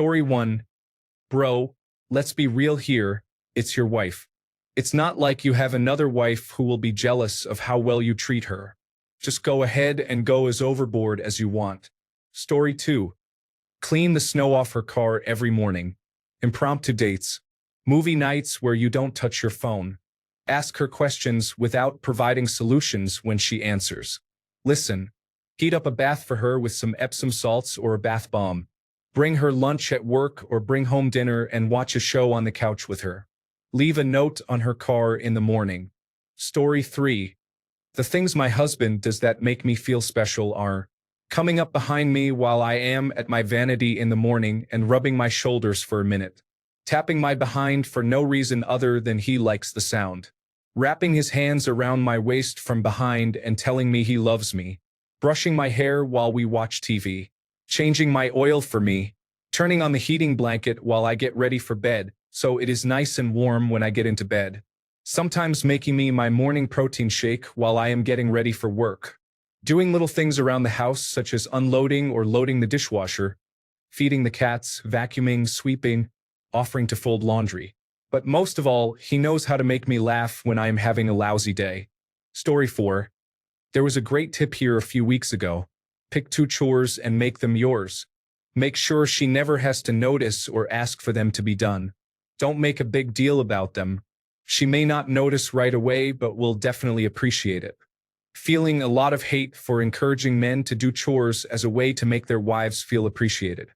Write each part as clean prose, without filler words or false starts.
Story 1. Bro, let's be real here, it's your wife. It's not like you have another wife who will be jealous of how well you treat her. Just go ahead and go as overboard as you want. Story 2. Clean the snow off her car every morning. Impromptu dates. Movie nights where you don't touch your phone. Ask her questions without providing solutions when she answers. Listen. Heat up a bath for her with some Epsom salts or a bath bomb. Bring her lunch at work or bring home dinner and watch a show on the couch with her. Leave a note on her car in the morning. Story 3. The things my husband does that make me feel special are coming up behind me while I am at my vanity in the morning and rubbing my shoulders for a minute. Tapping my behind for no reason other than he likes the sound. Wrapping his hands around my waist from behind and telling me he loves me. Brushing my hair while we watch TV. Changing my oil for me. Turning on the heating blanket while I get ready for bed, so it is nice and warm when I get into bed. Sometimes making me my morning protein shake while I am getting ready for work. Doing little things around the house such as unloading or loading the dishwasher. Feeding the cats, vacuuming, sweeping, offering to fold laundry. But most of all, he knows how to make me laugh when I am having a lousy day. Story 4. There was a great tip here a few weeks ago. Pick 2 chores and make them yours. Make sure she never has to notice or ask for them to be done. Don't make a big deal about them. She may not notice right away, but will definitely appreciate it. Feeling a lot of hate for encouraging men to do chores as a way to make their wives feel appreciated.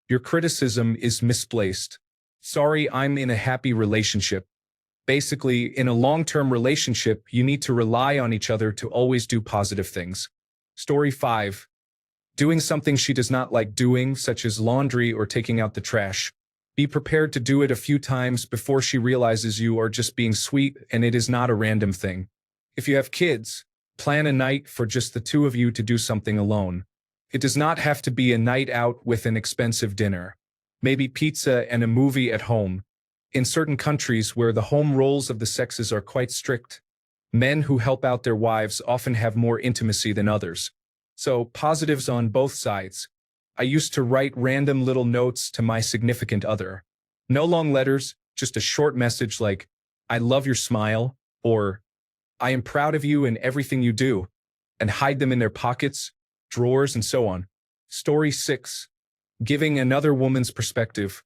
Your criticism is misplaced. Sorry, I'm in a happy relationship. Basically, in a long-term relationship, you need to rely on each other to always do positive things. Story 5. Doing something she does not like doing, such as laundry or taking out the trash. Be prepared to do it a few times before she realizes you are just being sweet and it is not a random thing. If you have kids, plan a night for just the 2 of you to do something alone. It does not have to be a night out with an expensive dinner. Maybe pizza and a movie at home. In certain countries where the home roles of the sexes are quite strict, men who help out their wives often have more intimacy than others. So, positives on both sides. I used to write random little notes to my significant other. No long letters, just a short message like, I love your smile, or I am proud of you and everything you do, and hide them in their pockets, drawers, and so on. Story 6. Giving another woman's perspective.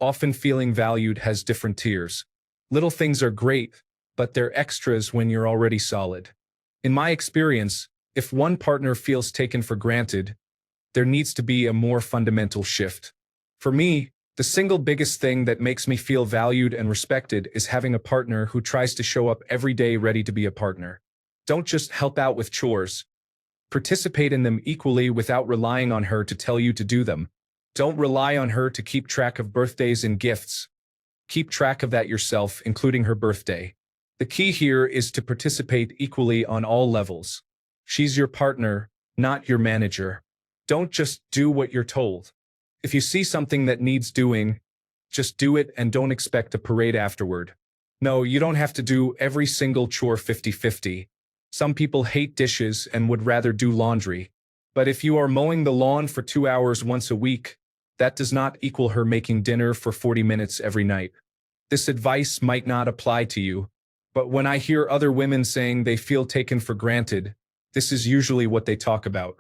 Often feeling valued has different tiers. Little things are great, but they're extras when you're already solid. In my experience, if one partner feels taken for granted, there needs to be a more fundamental shift. For me, the single biggest thing that makes me feel valued and respected is having a partner who tries to show up every day ready to be a partner. Don't just help out with chores. Participate in them equally without relying on her to tell you to do them. Don't rely on her to keep track of birthdays and gifts. Keep track of that yourself, including her birthday. The key here is to participate equally on all levels. She's your partner, not your manager. Don't just do what you're told. If you see something that needs doing, just do it and don't expect a parade afterward. No, you don't have to do every single chore 50-50. Some people hate dishes and would rather do laundry. But if you are mowing the lawn for 2 hours once a week, that does not equal her making dinner for 40 minutes every night. This advice might not apply to you, but when I hear other women saying they feel taken for granted, this is usually what they talk about.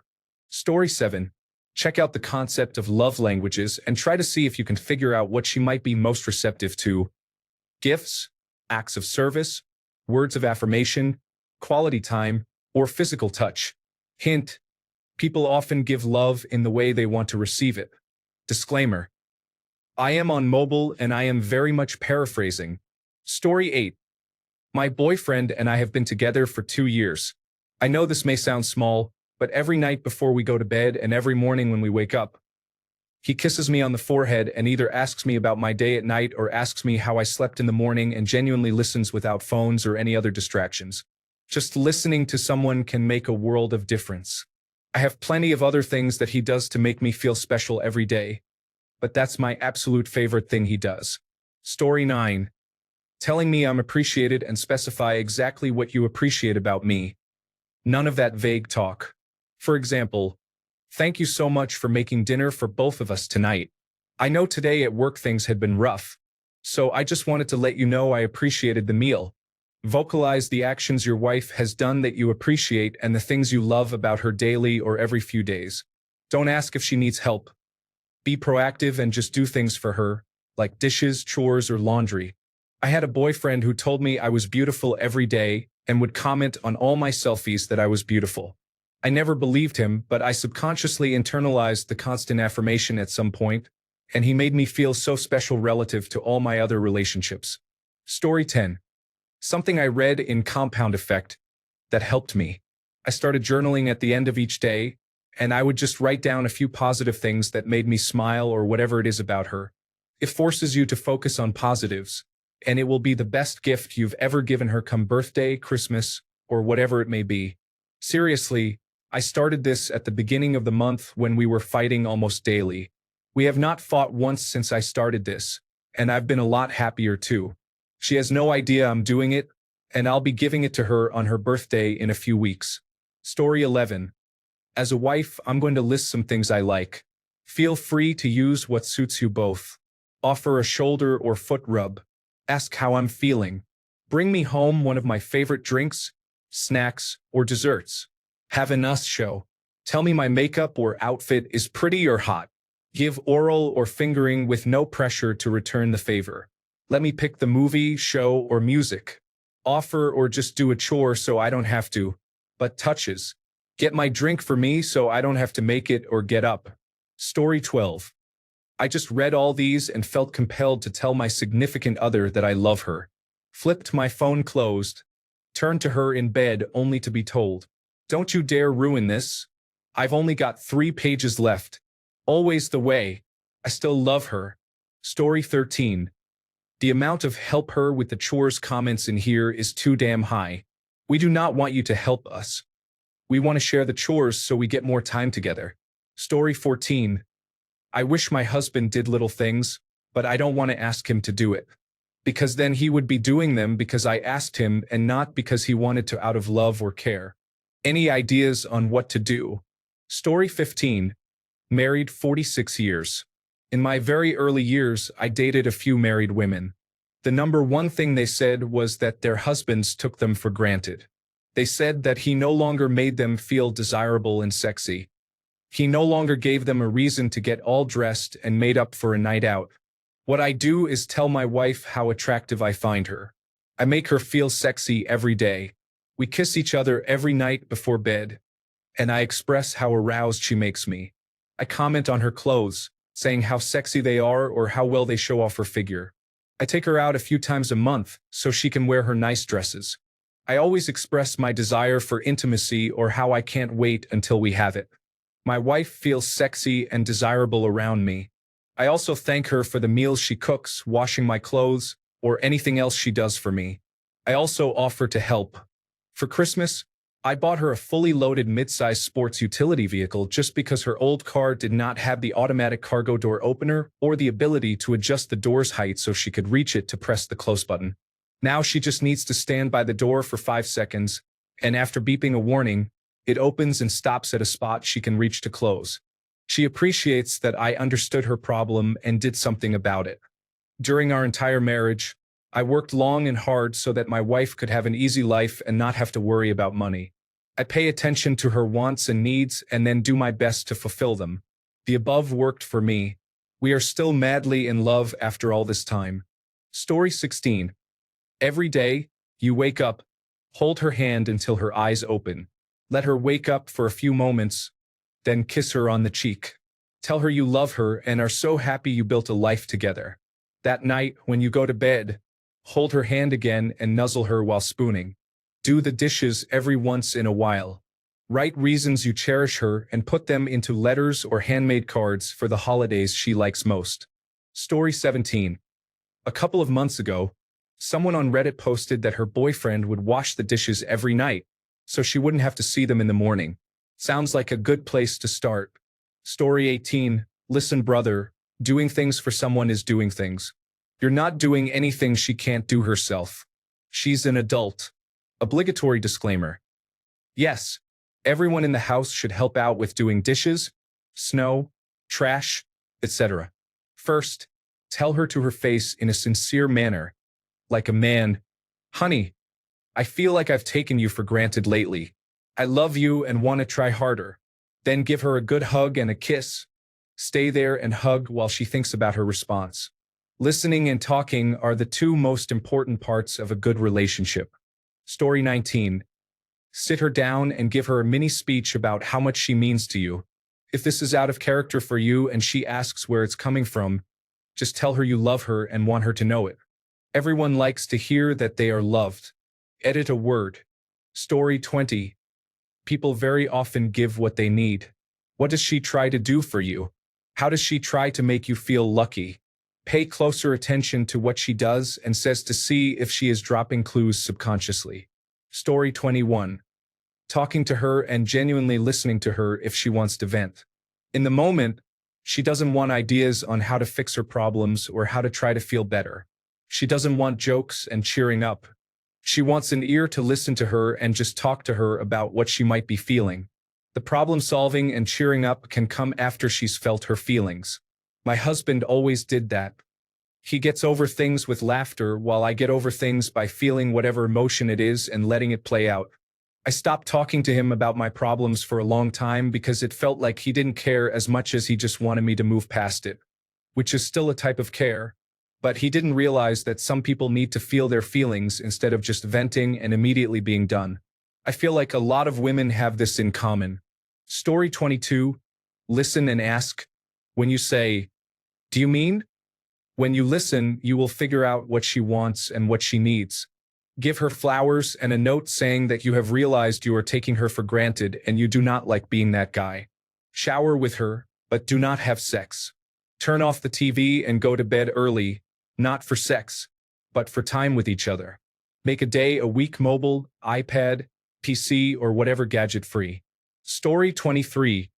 Story 7. Check out the concept of love languages and try to see if you can figure out what she might be most receptive to. Gifts, acts of service, words of affirmation, quality time, or physical touch. Hint: people often give love in the way they want to receive it. Disclaimer: I am on mobile and I am very much paraphrasing. Story 8. My boyfriend and I have been together for 2 years. I know this may sound small, but every night before we go to bed and every morning when we wake up, he kisses me on the forehead and either asks me about my day at night or asks me how I slept in the morning and genuinely listens without phones or any other distractions. Just listening to someone can make a world of difference. I have plenty of other things that he does to make me feel special every day, but that's my absolute favorite thing he does. Story 9. Telling me I'm appreciated and specify exactly what you appreciate about me. None of that vague talk. For example, thank you so much for making dinner for both of us tonight. I know today at work things had been rough, so I just wanted to let you know I appreciated the meal. Vocalize the actions your wife has done that you appreciate and the things you love about her daily or every few days. Don't ask if she needs help. Be proactive and just do things for her, like dishes, chores, or laundry. I had a boyfriend who told me I was beautiful every day and would comment on all my selfies that I was beautiful. I never believed him, but I subconsciously internalized the constant affirmation at some point, and he made me feel so special relative to all my other relationships. Story 10. Something I read in Compound Effect that helped me. I started journaling at the end of each day, and I would just write down a few positive things that made me smile or whatever it is about her. It forces you to focus on positives, and it will be the best gift you've ever given her come birthday, Christmas, or whatever it may be. Seriously, I started this at the beginning of the month when we were fighting almost daily. We have not fought once since I started this, and I've been a lot happier too. She has no idea I'm doing it, and I'll be giving it to her on her birthday in a few weeks. Story 11. As a wife, I'm going to list some things I like. Feel free to use what suits you both. Offer a shoulder or foot rub. Ask how I'm feeling. Bring me home one of my favorite drinks, snacks, or desserts. Have an us show. Tell me my makeup or outfit is pretty or hot. Give oral or fingering with no pressure to return the favor. Let me pick the movie, show, or music. Offer or just do a chore so I don't have to. But touches. Get my drink for me so I don't have to make it or get up. Story 12. I just read all these and felt compelled to tell my significant other that I love her. Flipped my phone closed. Turned to her in bed only to be told, "Don't you dare ruin this. I've only got 3 pages left. Always the way. I still love her." Story 13. The amount of help her with the chores comments in here is too damn high. We do not want you to help us. We want to share the chores so we get more time together. Story 14. I wish my husband did little things, but I don't want to ask him to do it. Because then he would be doing them because I asked him and not because he wanted to out of love or care. Any ideas on what to do? Story 15. Married 46 years. In my very early years, I dated a few married women. The number one thing they said was that their husbands took them for granted. They said that he no longer made them feel desirable and sexy. He no longer gave them a reason to get all dressed and made up for a night out. What I do is tell my wife how attractive I find her. I make her feel sexy every day. We kiss each other every night before bed. And I express how aroused she makes me. I comment on her clothes, saying how sexy they are or how well they show off her figure. I take her out a few times a month so she can wear her nice dresses. I always express my desire for intimacy or how I can't wait until we have it. My wife feels sexy and desirable around me. I also thank her for the meals she cooks, washing my clothes, or anything else she does for me. I also offer to help. For Christmas, I bought her a fully loaded mid-size sports utility vehicle just because her old car did not have the automatic cargo door opener or the ability to adjust the door's height so she could reach it to press the close button. Now she just needs to stand by the door for 5 seconds, and after beeping a warning, it opens and stops at a spot she can reach to close. She appreciates that I understood her problem and did something about it. During our entire marriage, I worked long and hard so that my wife could have an easy life and not have to worry about money. I pay attention to her wants and needs and then do my best to fulfill them. The above worked for me. We are still madly in love after all this time. Story 16. Every day, you wake up, hold her hand until her eyes open. Let her wake up for a few moments, then kiss her on the cheek. Tell her you love her and are so happy you built a life together. That night, when you go to bed, hold her hand again and nuzzle her while spooning. Do the dishes every once in a while. Write reasons you cherish her and put them into letters or handmade cards for the holidays she likes most. Story 17. A couple of months ago, someone on Reddit posted that her boyfriend would wash the dishes every night, so she wouldn't have to see them in the morning. Sounds like a good place to start. Story 18. Listen, brother, doing things for someone is doing things. You're not doing anything she can't do herself. She's an adult. Obligatory disclaimer. Yes, everyone in the house should help out with doing dishes, snow, trash, etc. First, tell her to her face in a sincere manner, like a man, "Honey, I feel like I've taken you for granted lately. I love you and want to try harder." Then give her a good hug and a kiss. Stay there and hug while she thinks about her response. Listening and talking are the two most important parts of a good relationship. Story 19. Sit her down and give her a mini speech about how much she means to you. If this is out of character for you and she asks where it's coming from, just tell her you love her and want her to know it. Everyone likes to hear that they are loved. Edit a word. Story 20. People very often give what they need. What does she try to do for you? How does she try to make you feel lucky? Pay closer attention to what she does and says to see if she is dropping clues subconsciously. Story 21. Talking to her and genuinely listening to her if she wants to vent. In the moment, she doesn't want ideas on how to fix her problems or how to try to feel better. She doesn't want jokes and cheering up. She wants an ear to listen to her and just talk to her about what she might be feeling. The problem solving and cheering up can come after she's felt her feelings. My husband always did that. He gets over things with laughter while I get over things by feeling whatever emotion it is and letting it play out. I stopped talking to him about my problems for a long time because it felt like he didn't care as much as he just wanted me to move past it, which is still a type of care. But he didn't realize that some people need to feel their feelings instead of just venting and immediately being done. I feel like a lot of women have this in common. Story 22. Listen and ask. When you say, "Do you mean?" When you listen, you will figure out what she wants and what she needs. Give her flowers and a note saying that you have realized you are taking her for granted and you do not like being that guy. Shower with her, but do not have sex. Turn off the TV and go to bed early, not for sex, but for time with each other. Make a day a week mobile, iPad, PC, or whatever gadget free. Story 23.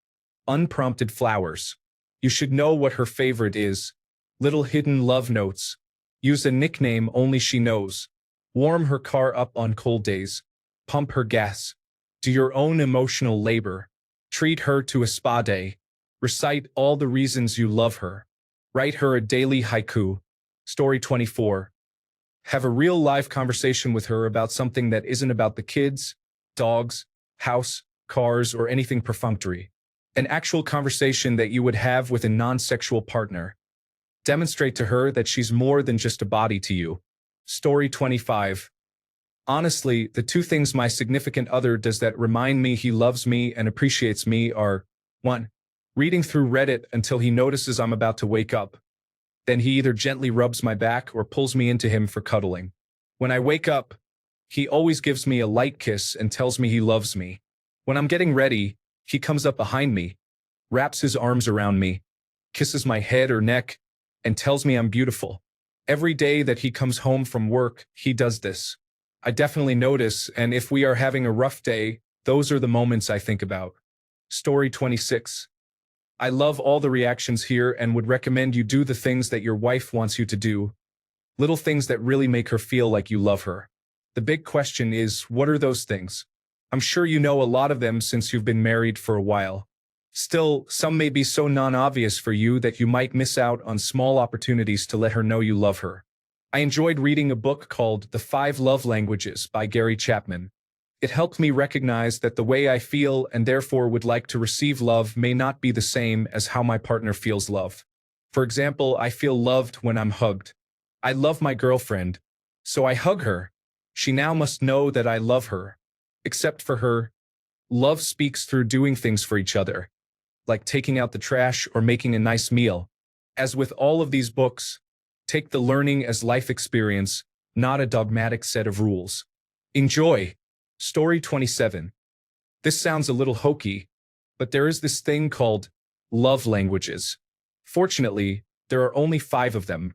Unprompted flowers. You should know what her favorite is. Little hidden love notes. Use a nickname only she knows. Warm her car up on cold days. Pump her gas. Do your own emotional labor. Treat her to a spa day. Recite all the reasons you love her. Write her a daily haiku. Story 24. Have a real live conversation with her about something that isn't about the kids, dogs, house, cars, or anything perfunctory. An actual conversation that you would have with a non-sexual partner. Demonstrate to her that she's more than just a body to you. Story 25. Honestly, the two things my significant other does that remind me he loves me and appreciates me are 1. Reading through Reddit until he notices I'm about to wake up. Then he either gently rubs my back or pulls me into him for cuddling. When I wake up, he always gives me a light kiss and tells me he loves me. When I'm getting ready, he comes up behind me, wraps his arms around me, kisses my head or neck, and tells me I'm beautiful. Every day that he comes home from work, he does this. I definitely notice, and if we are having a rough day, those are the moments I think about. Story 26. I love all the reactions here and would recommend you do the things that your wife wants you to do. Little things that really make her feel like you love her. The big question is, what are those things? I'm sure you know a lot of them since you've been married for a while. Still, some may be so non-obvious for you that you might miss out on small opportunities to let her know you love her. I enjoyed reading a book called The 5 Love Languages by Gary Chapman. It helped me recognize that the way I feel and therefore would like to receive love may not be the same as how my partner feels loved. For example, I feel loved when I'm hugged. I love my girlfriend, so I hug her. She now must know that I love her. Except for her, love speaks through doing things for each other, like taking out the trash or making a nice meal. As with all of these books, take the learning as life experience, not a dogmatic set of rules. Enjoy. Story 27. This sounds a little hokey, but there is this thing called love languages. Fortunately, there are only 5 of them.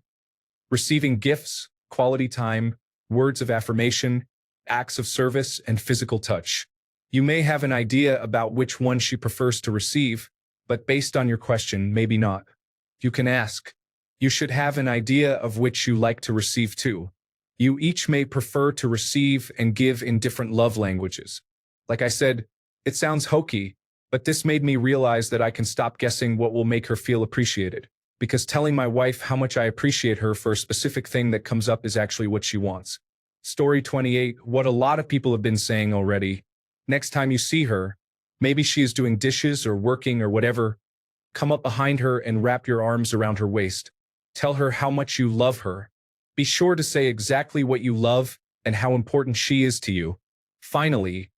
Receiving gifts, quality time, words of affirmation, acts of service, and physical touch. You may have an idea about which one she prefers to receive, but based on your question, maybe not. You can ask. You should have an idea of which you like to receive too. You each may prefer to receive and give in different love languages. Like I said, it sounds hokey, but this made me realize that I can stop guessing what will make her feel appreciated. because telling my wife how much I appreciate her for a specific thing that comes up is actually what she wants. Story 28, what a lot of people have been saying already. Next time you see her, maybe she is doing dishes or working or whatever, come up behind her and wrap your arms around her waist. Tell her how much you love her. Be sure to say exactly what you love and how important she is to you. Finally,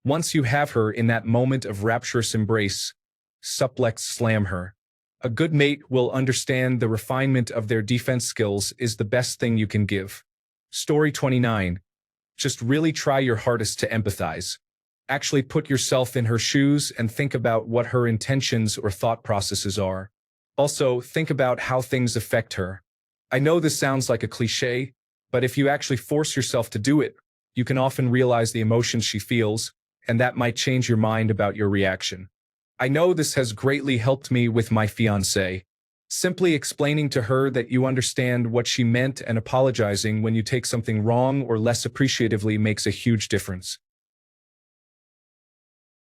once you have her in that moment of rapturous embrace, suplex slam her. A good mate will understand the refinement of their defense skills is the best thing you can give. Story 29. Just really try your hardest to empathize. Actually put yourself in her shoes and think about what her intentions or thought processes are. Also, think about how things affect her. I know this sounds like a cliché, but if you actually force yourself to do it, you can often realize the emotions she feels, and that might change your mind about your reaction. I know this has greatly helped me with my fiancée. Simply explaining to her that you understand what she meant and apologizing when you take something wrong or less appreciatively makes a huge difference.